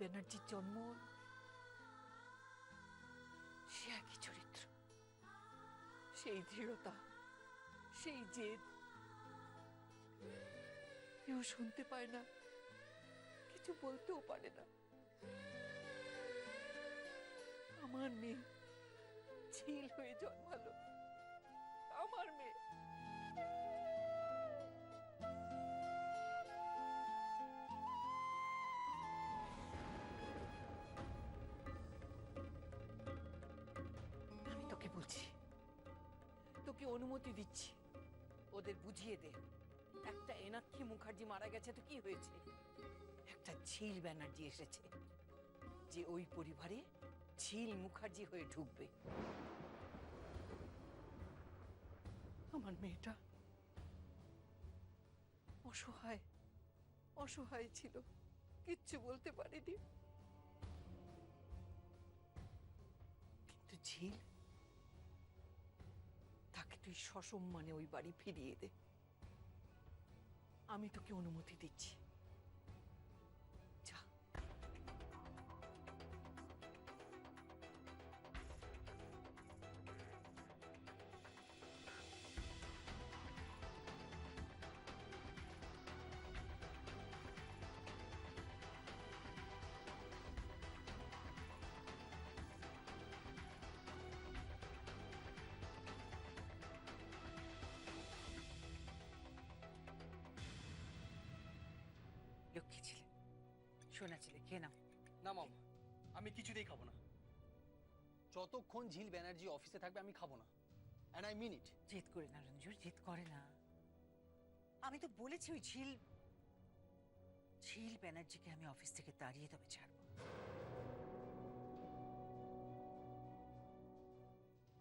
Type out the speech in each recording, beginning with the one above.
ব্যানার্জির জন্ম সে একই চরিত্র, সেই দৃঢ়তা, সেই জেদ। কেউ শুনতে পায় না, কিছু বলতেও পারে না। আমার মেয়ে ঝিল হয়ে জন্মালো, আমার মেয়ে। আমি তোকে বলছি, তোকে অনুমতি দিচ্ছি, ওদের বুঝিয়ে দে একটা এনাক্ষী মুখার্জি মারা গেছে তো কি হয়েছে, একটা ঝিল ব্যানার্জি এসেছে যে ওই পরিবারে ঝিল মুখার্জি হয়ে ঢুকবে। আমার মেয়েটা অসহায় অসহায় ছিল, কিচ্ছু বলতে পারেনি, কিন্তু ঝিল তাকে তুই সসম্মানে ওই বাড়ি ফিরিয়ে দে। আমি তোকে অনুমতি দিচ্ছি, যা। লক্ষ্মী ছিলে, সোনা ছিলে, খেয়ে নাও। না মম, আমি কিছুতেই খাবো না। যতক্ষণ ঝিল ব্যানার্জি অফিসে থাকবে আমি খাবো না, এন্ড আই মিন ইট। জেদ করে না রঞ্জু, জেদ করে না। আমি তো বলেছি ওই ঝিল ঝিল ব্যানার্জিকে আমি অফিস থেকে তাড়িয়ে তবে ছাড়বো।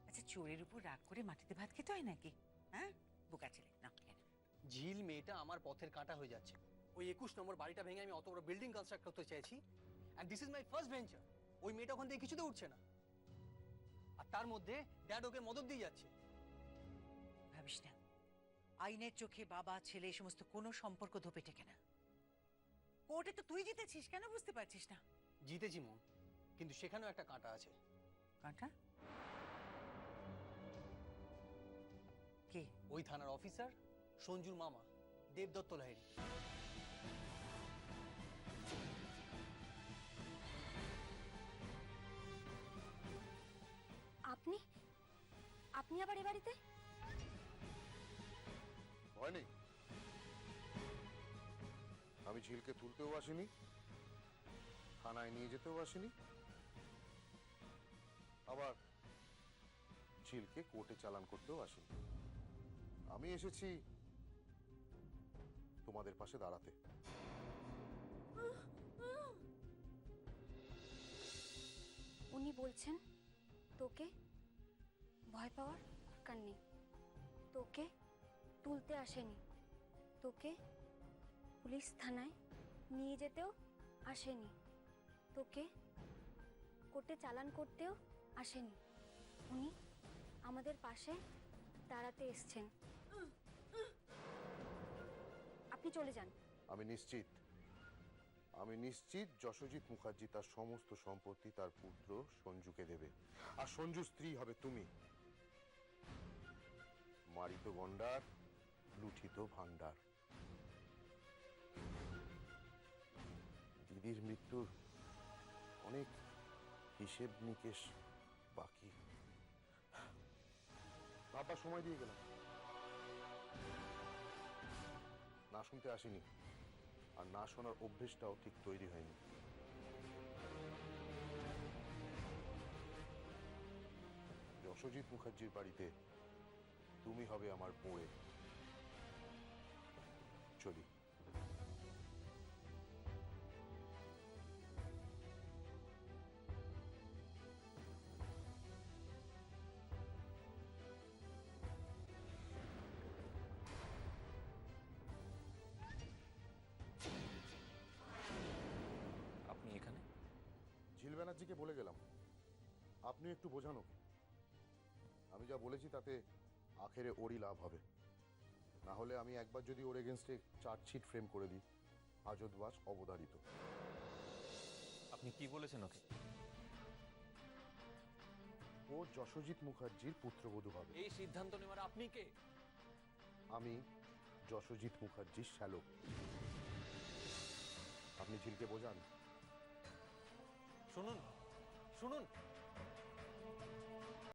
আচ্ছা, চোরের উপর রাগ করে মাটিতে ভাত খেতে হয় নাকি? হ্যাঁ, বোকা ছেলে, না খেয়ে নাও। ঝিল মেয়েটা আমার পথের কাঁটা হয়ে যাচ্ছে। ওই 21 নম্বর বাড়িটা ভেঙে আমি অত বড় বিল্ডিং কনস্ট্রাক্ট করতে চাইছি, and this is my first venture. ওই মেয়েটা ওখান থেকে কিছুতে উঠছে না, আর তার মধ্যে ড্যাড ওকে মদত দিয়ে যাচ্ছে। ভাবিস না, আইনের চোখে বাবা ছেলে এই সমস্ত কোনো সম্পর্ক ধোপে টেকে না। কোর্টে তো তুই জিতেছিস, কেন বুঝতে পারছিস না? জিতেছি মম, কিন্তু সেখানেও একটা কাঁটা আছে। কাঁটা? কে? ওই থানার অফিসার সঞ্জুর মামা দেবদত্ত লাহিড়ী। আপনি আপনি আবার এ বাড়িতে? ভয় নেই, আমি ঝিলকে তুলতেও আসিনি, থানায় নিয়ে যেতেও আসিনি, আবার ঝিলকে কোর্টে চালান করতেও আসিনি। আমি এসেছি তোমাদের পাশে দাঁড়াতে। উনি বলছেন তোকে ভয় পাওয়ার দরকার নেই, তোকে তুলতে আসেনি, তোকে পুলিশ থানায় নিয়ে যেতেও আসেনি, তোকে কোর্টে চালান করতেও আসেনি। উনি আমাদের পাশে দাঁড়াতে এসছেন। আপনি চলে যান। আমি নিশ্চিত যশোজিৎ মুখার্জি তার সমস্ত সম্পত্তি তার পুত্র সঞ্জুকে দেবে, আর সঞ্জু স্ত্রী হবে তুমি। মারিত গন্ডার, লুঠিত ভান্ডার। দিদির মৃত্যুর অনেক হিসেব নিকেশ বাকি, ভাববার সময় দিয়ে গেলাম। না শুনতে আসিনি, আর না শোনার অভ্যেসটাও ঠিক তৈরি হয়নি। যশোজিৎ মুখার্জির বাড়িতে তুমি হবে আমার পোড়ে। চলি। আপনি এখানে? ঝিল ব্যানার্জিকে বলে গেলাম, আপনি একটু বোঝানো। আমি যা বলেছি তাতে আখেরে ওরই লাভ হবে, না হলে আমি একবার যদি ওর এগেনস্টে চার্জশিট ফ্রেম করে দিই, হাজতবাস অবধারিত। আপনি আপনি কি বলেছেন ওকে? ও যশোজিৎ মুখার্জির পুত্রবধূ হবে। এই সিদ্ধান্ত নেওয়ার আপনি কে? আমি যশোজিৎ মুখার্জির শ্যালক। আপনি ঝিলকে বোঝান। শুনুন শুনুন,